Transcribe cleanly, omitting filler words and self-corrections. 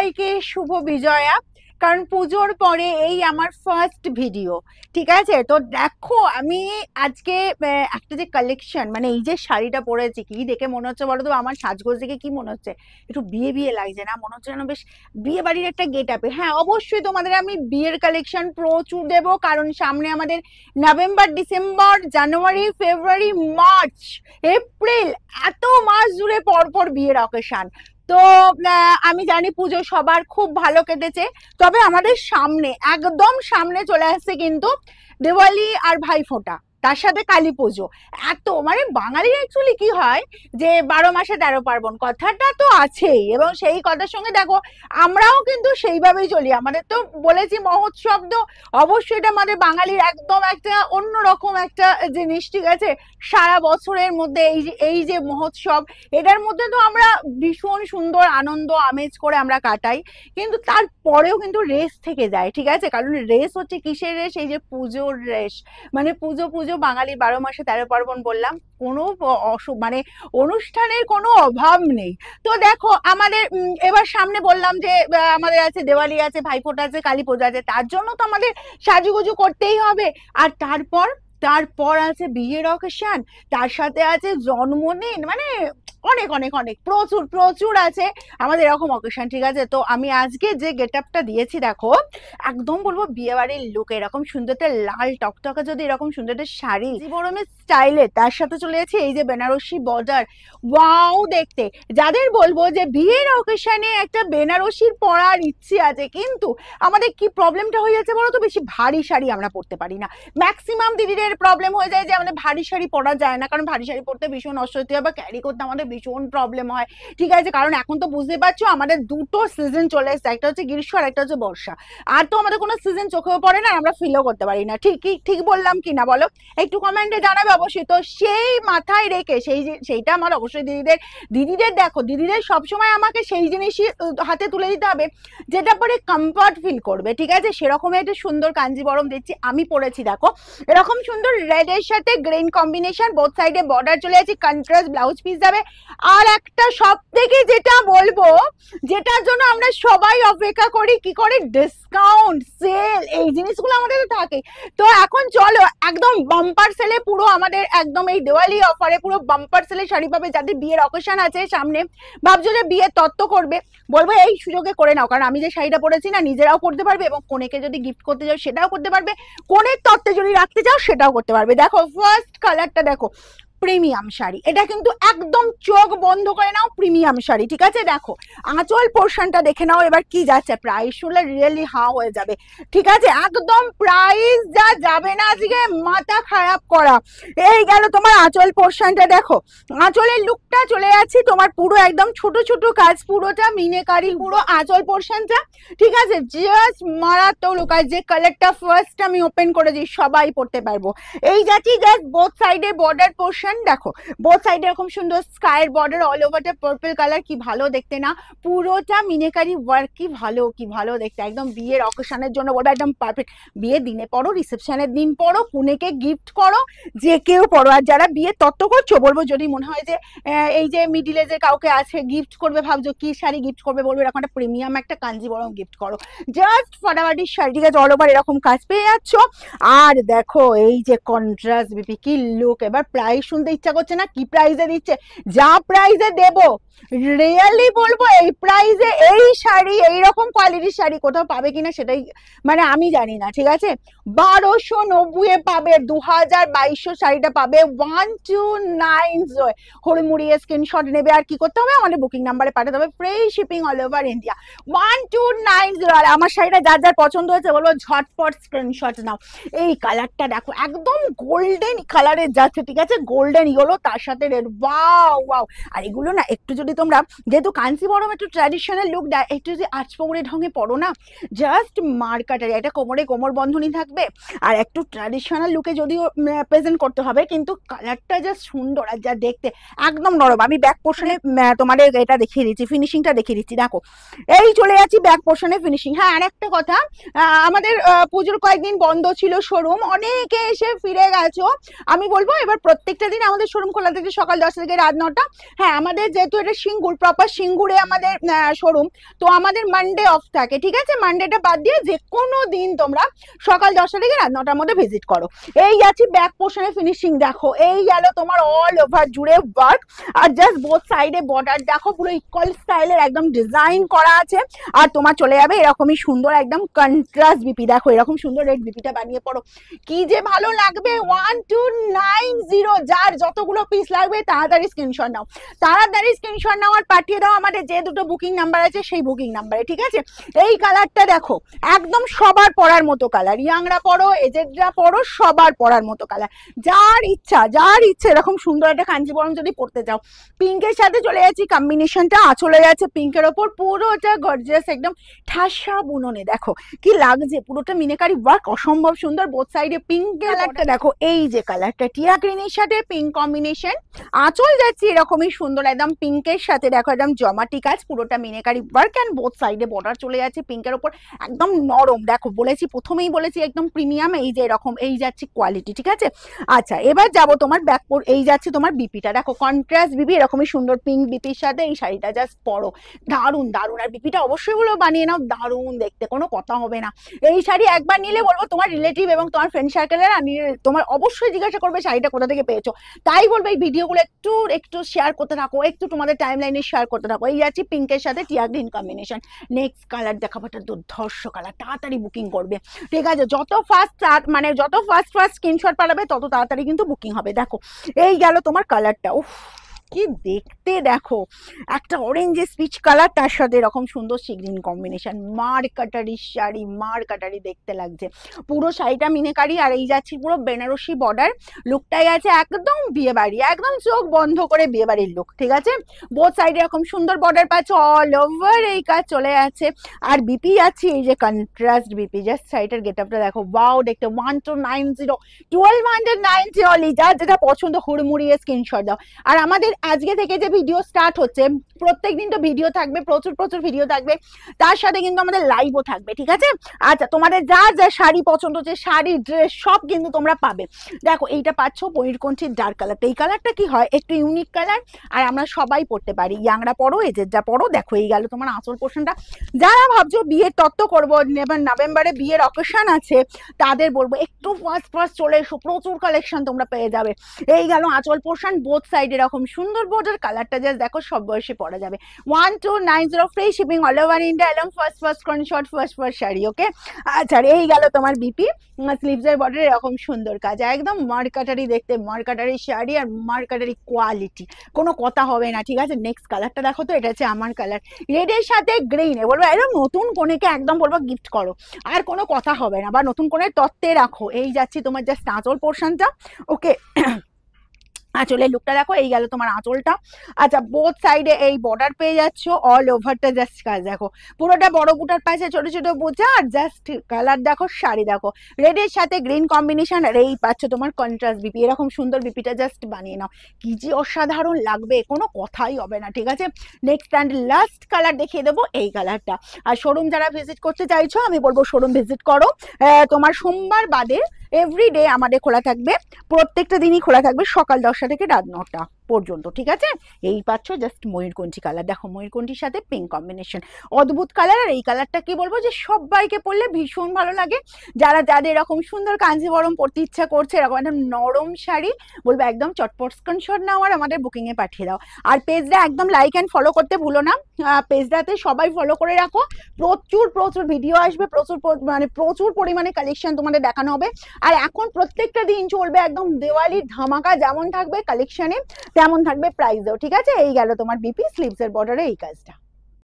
সবাইকে শুভ বিজয়া। কারণ পুজোর পরে এই আমার ফার্স্ট ভিডিও, ঠিক আছে? তো দেখো আমি আজকে একটা যে কালেকশন, মানে এই যে শাড়িটা পরেছি, কি দেখে মনে হচ্ছে বলো তো? আমার সাজগোজ দেখে কি মনে হচ্ছে? একটু বিয়ে বিয়ে লাগছে না? মনে হচ্ছে যেন বেশ বিয়ে বাড়ির একটা গেট আপে। হ্যাঁ, অবশ্যই তোমাদের আমি বিয়ের কালেকশন প্রচুর দেবো, কারণ সামনে আমাদের নভেম্বর, ডিসেম্বর, জানুয়ারি, ফেব্রুয়ারি, মার্চ, এপ্রিল, এত মাস জুড়ে পরপর বিয়ের অকেশন। তো আমি জানি পুজো সবার খুব ভালো কেটেছে, তবে আমাদের সামনে, একদম সামনে চলে আসছে কিন্তু দিওয়ালি আর ভাইফোঁটা, তার সাথে কালী পুজো। এত মানে বাঙালির অ্যাকচুয়ালি কি হয় যে 12 মাসে 13 পার্বণ কথাটা তো আছেই, এবং সেই কথার সঙ্গে দেখো আমরাও কিন্তু সেইভাবেই চলি। আমাদের তো বলেছি মহোৎসব, তো অবশ্যই এটা আমাদের বাঙালির একদম একটা অন্যরকম একটা জিনিস, ঠিক আছে? সারা বছরের মধ্যে এই যে মহোৎসব, এটার মধ্যে তো আমরা ভীষণ সুন্দর আনন্দ আমেজ করে আমরা কাটাই, কিন্তু তারপরেও কিন্তু রেস থেকে যায়, ঠিক আছে? কারণ রেস হচ্ছে কিসের রেস? এই যে পুজোর রেস। মানে পুজো পুজো বাঙালির 12 মাসে 13 পার্বণ বললাম, কোনো মানে অনুষ্ঠানের কোনো অভাব নেই। তো দেখো আমাদের এবার সামনে বললাম যে আমাদের আছে দেওয়ালি, আছে ভাইফোঁটা, আছে কালী পুজো আছে, তার জন্য তো আমাদের সাজুগুজু করতেই হবে। আর তারপর আছে বিয়ের অকেশন, তার সাথে আছে জন্মদিন, মানে অনেক অনেক অনেক প্রচুর প্রচুর আছে আমাদের এরকম অকেশন, ঠিক আছে? তো আমি আজকে যে গেট আপটা দিয়েছি দেখো, একদম বলবো বিয়ে বাড়ির লুক। এরকম সুন্দর একটা লাল টকটকা যদি এরকম সুন্দর একটা শাড়ি জীবরমের স্টাইলে, তার সাথে চলে যাচ্ছে এই যে বেনারসি বর্ডার, ওয়াও দেখতে। যাদের বলবো যে বিয়ের অকেশনে একটা বেনারসির পরার ইচ্ছে আছে, কিন্তু আমাদের কি প্রবলেমটা হয়ে যাচ্ছে বলো তো? বেশি ভারী শাড়ি আমরা পরতে পারি না। ম্যাক্সিমাম দিদিদের প্রবলেম হয়ে যায় যে আমাদের ভারী শাড়ি পরা যায় না, কারণ ভারী শাড়ি পরতে ভীষণ অস্বস্তি হয় বা ক্যারি করতে আমাদের ভীষণ প্রবলেম হয়, ঠিক আছে? কারণ এখন তো বুঝতে পারছো আমাদের দুটো সিজন চলে এসছে, একটা হচ্ছে গ্রীষ্ম আর একটা হচ্ছে বর্ষা। আর তো আমাদের কোনো সিজন চোখেও পড়ে না, আমরা ফিলও করতে পারি না। ঠিক বললাম কি না বলো? একটু কমেন্টে জানাবে অবশ্যই। তো সেই মাথায় রেখে সেইটা আমার অবশ্যই দিদিদের দেখো, দিদিদের সবসময় আমাকে সেই জিনিসই হাতে তুলে দিতে হবে যেটা পরে কমফর্ট ফিল করবে, ঠিক আছে? সেরকম একটা সুন্দর কাঞ্জিবরম দিচ্ছি আমি পরেছি, দেখো এরকম সুন্দর রেড এর সাথে গ্রিন কম্বিনেশন, বোথ সাইডে বর্ডার চলে যাচ্ছে, কন্ট্রাস্ট ব্লাউজ পিস যাবে। আর একটা সব থেকে যেটা বলবো, যেটার জন্য আমরা সবাই অপেক্ষা করি, কি করে? ডিসকাউন্ট, সেল, এই জিনিসগুলো আমাদের থাকে। তো এখন চলো একদম বাম্পার সেলে, পুরো আমাদের একদম এই দিওয়ালি অফারে পুরো বাম্পার সেলে শাড়ি পাবে। যাদের বিয়ের অকেশন আছে সামনে, ভাবছো যে বিয়ের তত্ত্ব করবে, বলবো এই সুযোগে করে নাও। কারণ আমি যে শাড়িটা পরেছি না, নিজেরাও করতে পারবে, এবং কনেকে যদি গিফট করতে যাও সেটাও করতে পারবে, কনের তত্ত্বে যদি রাখতে চাও সেটাও করতে পারবে। দেখো ফার্স্ট কালারটা দেখো, প্রিমিয়াম শাড়ি, এটা কিন্তু একদম চোখ বন্ধ করে নাও, প্রিমিয়াম শাড়ি, ঠিক আছে? দেখো আঁচল পোর্শনটা দেখে নাও এবার কি যাচ্ছে, প্রাইস শুনলে রিয়েলি হাঁ হয়ে যাবে, ঠিক আছে? একদম প্রাইস যা যাবে না আজকে মাথা খারাপ করা। এই গেল তোমার আঁচল পোর্শনটা, দেখো আঁচলের লুকটা চলে যাচ্ছে তোমার পুরো একদম ছোট ছোট কাজ, পুরোটা মিনেকারি, পুরো আঁচল পোর্শনটা, ঠিক আছে? জাস্ট মারাত্মক লুক। আর যে কালারটা ফার্স্ট আমি ওপেন করেছি সবাই পড়তে পারবো, এই যাচ্ছি জাস্ট বোথ সাইডে বর্ডার পোর্শন, দেখো বোথ সাইডে এরকম সুন্দর স্কাইয়ের বর্ডার, অল ওভারটা পার্পল কালার, কি ভালো দেখতে না? পুরোটা মিনেকারি ওয়ার্ক, কি ভালো দেখতে। একদম বিয়ের অকেশনের জন্য বলবো একদম পারফেক্ট। বিয়ের দিনে পরো, রিসেপশনের দিন পরো, পুনেকে গিফট করো, যে কেউ পরো। আর যারা বিয়ের তত্ত্ব করছো, বলবো যদি মনে হয় যে এই যে মিডিল এজের কাউকে আছে গিফট করবে, ভাবছো কি শাড়ি গিফট করবে, বলবো এরকম একটা প্রিমিয়াম একটা কাঞ্জিবরম গিফট করো, জাস্ট ফাটাফাটির শাড়ি, ঠিক আছে? অল ওভার এরকম কাজ পেয়ে যাচ্ছ। আর দেখো এই যে কন্ট্রাস্ট বিপি, কি লুক! এবার প্রাইস শুনতে ইচ্ছা করছে না? কি প্রাইসে দিচ্ছে? যা প্রাইসে দেবো, রিয়েলি বলবো এই প্রাইসে এই শাড়ি, এইরকম কোয়ালিটির শাড়ি কোথাও পাবে কিনা সেটাই মানে আমি জানি না, ঠিক আছে? 1290 পাবে, 2200 শাড়িটা পাবে 1290। হরিমুড়িয়ে স্ক্রিনশট নেবে, আর কি করতে হবে? আমাদের বুকিং নাম্বারে পাঠাতে হবে, free shipping all over India, 1290। আর আমার শাড়িটা যার যার পছন্দ হয়েছে বলবো ঝটপট স্ক্রিনশট নাও। এই কালারটা দেখো, একদম গোল্ডেন কালারের যাচ্ছে, ঠিক আছে? গোল্ডেন ইয়েলো, তার সাথে রেড, ওয়াও ওয়াও। আর এগুলো না একটু যদি তোমরা, যেহেতু কাঞ্চিবরম একটু ট্র্যাডিশনাল লুক দেয়, একটু যদি আঁচপৌড়ে ঢঙে পড়ো না, জাস্ট মার্কাটারি, এটা কোমরে কোমর বন্ধনী থাকবে, আর একটু ট্র্যাডিশনাল লুকে যদিও প্রেজেন্ট করতে হবে, কিন্তু কালারটা জাস্ট সুন্দর আর যা দেখতে একদম নরম। আমি ব্যাক পোর্শনে তোমাদের এটা দেখিয়ে দিচ্ছি, ফিনিশিংটা দেখিয়ে দিচ্ছি, দেখো এই চলে যাচ্ছি ব্যাক পোর্শনে ফিনিশিং। হ্যাঁ, আর একটা কথা, আমাদের পুজোর কয়েকদিন বন্ধ ছিল শোরুম, অনেকে এসে ফিরে গেছো। আমি বলবো এবার প্রত্যেকটা দিন আমাদের শোরুম খোলা থাকে, সকাল 10টা থেকে রাত 9টা। হ্যাঁ, আমাদের যেহেতু এটা সিঙ্গুর, প্রপার সিঙ্গুরে আমাদের শোরুম। তো আমাদের মানডে অফ থাকে, ঠিক আছে? মানডেটা বাদ দিয়ে যে কোনো দিন তোমরা সকাল 10টা থেকে রাত 9টার মধ্যে ভিজিট করো। এই যাচ্ছি ব্যাক পোর্শনে ফিনিশিং, দেখো এই গেল তোমার অল ওভার জুড়ে ওয়ার্ক, আর জাস্ট বোথ সাইডে বর্ডার দেখো পুরো ইকুয়াল স্টাইলের একদম ডিজাইন করা আছে। আর তোমার চলে যাবে এরকমই সুন্দর একদম কন্ট্রাস্ট বিপি, দেখো এরকম সুন্দর রেড বিপিটা বানিয়ে পড়ো, কি যে ভালো লাগবে। 1290, যার যতগুলো পিস লাগবে তাড়াতাড়ি স্ক্রিনশট নাও, তাড়াতাড়ি স্ক্রিনশট নাও আর পাঠিয়ে দাও আমাদের যে দুটো বুকিং নাম্বার আছে সেই বুকিং নাম্বারে, ঠিক আছে? এই কালারটা দেখো একদম সবার পরার মতো কালার, ইয়াংরা পরো, এজেডরা পরো, সবার পরার মতো কালার, যার ইচ্ছা এরকম সুন্দর একটা কাঞ্জিবরম যদি পড়তে চাও। পিঙ্কের সাথে চলে যাচ্ছি, কম্বিনেশনটা চলে যাচ্ছে পিঙ্কের ওপর, পুরোটা গর্জিয়াস একদম ঠাসা বুননে, দেখো কি লাগছে, পুরোটা মিনাকারি ওয়ার্ক অসম্ভব সুন্দর। বোথ সাইডে পিঙ্ক কালারটা দেখো, এই যে কালারটা টিয়া গ্রিনের সাথে পিঙ্ক কম্বিনেশন, আঁচল যাচ্ছে এরকমই সুন্দর একদম পিঙ্কের সাথে, দেখো একদম জমাটি কাজ, পুরোটা মিনাকারি ওয়ার্ক অ্যান্ড বোথ সাইডে বর্ডার চলে যাচ্ছে পিঙ্কের ওপর, একদম নরম, দেখো বলেছি প্রথমেই বলেছি একদম প্রিমিয়াম, এই যে এরকম এই যাচ্ছে কোয়ালিটি, ঠিক আছে? আচ্ছা এবার যাবো তোমার ব্যাকপোর্ট, এই যাচ্ছে তোমার বিপিটা, দেখো কন্ট্রাস্ট বিপি এরকমই সুন্দর পিঙ্ক বিপির সাথে এই শাড়িটা জাস্ট পরো, দারুন দারুন। আর বিপিটা অবশ্যই গুলো বানিয়ে নাও, দারুন দেখতে, কোনো কথা হবে না। এই শাড়ি একবার নিলে বলবো তোমার রিলেটিভ এবং তোমার ফ্রেন্ড সার্কেলের তোমার অবশ্যই জিজ্ঞাসা করবে শাড়িটা কোথা থেকে পেয়েছো, তাই বলবো এই ভিডিওগুলো একটু একটু শেয়ার করতে থাকো, একটু তোমাদের টাইম লাইনে শেয়ার করতে থাকো। এই যাচ্ছি পিঙ্কের সাথে টিয়া গ্রিন কম্বিনেশন। নেক্সট কালার দেখাবো, একটা দুর্ধর্ষ কালার, তাড়াতাড়ি বুকিং করবে, ঠিক আছে? যত ফাস্ট মানে যত ফাস্ট স্ক্রিনশট পাঠাবে তত তাড়াতাড়ি কিন্তু বুকিং হবে। দেখো এই গেল তোমার কালারটা, উফ কি দেখতে, দেখো একটা অরেঞ্জ স্পিচ কালার, তার সাথে এরকম সুন্দর সি গ্রিন কম্বিনেশন, মার কাটারি শাড়ি, মার কাটারি দেখতে লাগছে পুরো শাড়িটা মিনেকারি। আর এই যাচ্ছি পুরো বেনারসি বর্ডার, লুকটাই আছে একদম বিয়ে বাড়ি, একদম চোখ বন্ধ করে বিয়ে বাড়ির লুক, ঠিক আছে? বোথ সাইডে এরকম সুন্দর বর্ডার পাচ্ছ, অল ওভার এই কাজ চলে যাচ্ছে। আর বিপি আছে এই যে কন্ট্রাস্ট বিপি, জাস্ট শাড়িটার গেট আপটা দেখো, ওয়াও দেখতে। 1290, 1290 যার যেটা পছন্দ হুড়মুড়িয়ে স্ক্রিনশট দাও। আর আমাদের আজকে থেকে যে ভিডিও স্টার্ট হচ্ছে, প্রত্যেকদিন তো ভিডিও থাকবে, প্রচুর প্রচুর ভিডিও থাকবে, তার সাথে কিন্তু আমাদের লাইভও থাকবে, ঠিক আছে? আচ্ছা তোমাদের যা যা শাড়ি পছন্দ হচ্ছে, শাড়ি ড্রেস সব কিন্তু তোমরা পাবে। দেখো এইটা পাচ্ছ ময়ূরকণ্ঠীর ডার্ক কালারটা, এই কালারটা কি হয় একটু ইউনিক কালার, আর আমরা সবাই পড়তে পারি, ইয়াংরা পড়ো, এজেডরা পড়ো। দেখো এই গেল তোমার আঁচল পোর্শনটা, যারা ভাবছো বিয়ের তত্ত্ব করবো, নভেম্বরে বিয়ের অকেশন আছে, তাদের বলবো একটু ফার্স্ট চলে এসো, প্রচুর কালেকশন তোমরা পেয়ে যাবে। এই গেল আঁচল পোর্শন, বোথ সাইড এরকম সুন্দর বর্ডার, কালারটা জাস্ট দেখো সব বয়সে পরা যাবে। 1290 free shipping all over India, এলম ফার্স্ট স্ক্রিনশট, ফার্স্ট শাড়ি, ওকে? আচ্ছা এই গেল তোমার বিপি, স্লিভসের বর্ডার এরকম সুন্দর কাজ, একদম মার্কাটারি দেখতে, মার্কাটারি শাড়ি আর মার্কাটারি কোয়ালিটি, কোনো কথা হবে না, ঠিক আছে? নেক্সট কালারটা দেখো তো, এটা হচ্ছে আমার কালার, রেডের সাথে গ্রিন, বলবো একদম নতুন কোনেকে একদম বলবো গিফট করো, আর কোনো কথা হবে না, বা নতুন কোনের তত্ত্বে রাখো। এই যাচ্ছি তোমার জাস্ট আঁচল পোর্শনটা, ওকে? আঁচলের লুকটা দেখো, এই গেল তোমার আঁচলটা। আচ্ছা বোথ সাইডে এই বর্ডার পেয়ে যাচ্ছ, অল ওভারটা জাস্ট কাজ দেখো, পুরোটা বড় বুটার পাশে ছোট ছোট বোঝা, আর জাস্ট কালার দেখো, শাড়ি দেখো রেডের সাথে গ্রিন কম্বিনেশন, আর এই পাচ্ছ তোমার কন্ট্রাস্ট বিপি, এরকম সুন্দর বিপিটা জাস্ট বানিয়ে নাও, কি যে অসাধারণ লাগবে, কোনো কথাই হবে না, ঠিক আছে? নেক্সট অ্যান্ড লাস্ট কালার দেখিয়ে দেবো, এই কালারটা। আর শোরুম যারা ভিজিট করতে চাইছো, আমি বলবো শোরুম ভিজিট করো। তোমার সোমবার বাদে এভরিডে আমাদের খোলা থাকবে, প্রত্যেকটা দিনই খোলা থাকবে সকাল 10টা থেকে রাত 9টা পর্যন্ত, ঠিক আছে? এই পাচ্ছ জাস্ট ময়ূরকণ্ঠী কালার, দেখো ময়ূরকণ্ঠীর সাথে পিঙ্ক কম্বিনেশন, অদ্ভুত কালার। আর এই কালারটা কি বলবো যে সবাইকে পরলে ভীষণ ভালো লাগে, যারা যাদের এরকম সুন্দর কাঞ্জিবরম পরতে ইচ্ছা করছে, এরকম একটা নরম শাড়ি, বলবো একদম চটপট স্ক্রিনশট নাও আর আমাদের বুকিং এ পাঠিয়ে দাও। আর পেজটা একদম লাইক অ্যান্ড ফলো করতে ভুলো না, পেজটাতে সবাই ফলো করে রাখো, প্রচুর প্রচুর ভিডিও আসবে, প্রচুর পরিমাণে কালেকশন তোমাদের দেখানো হবে। আর এখন প্রত্যেকটা দিন চলবে একদম দিওয়ালির ধামাকা, যেমন থাকবে কালেকশনে তেমন থাকবে প্রাইসেও, ঠিক আছে? এই গেল তোমার বিপি, স্লিভসের বর্ডারে এই কাজটা।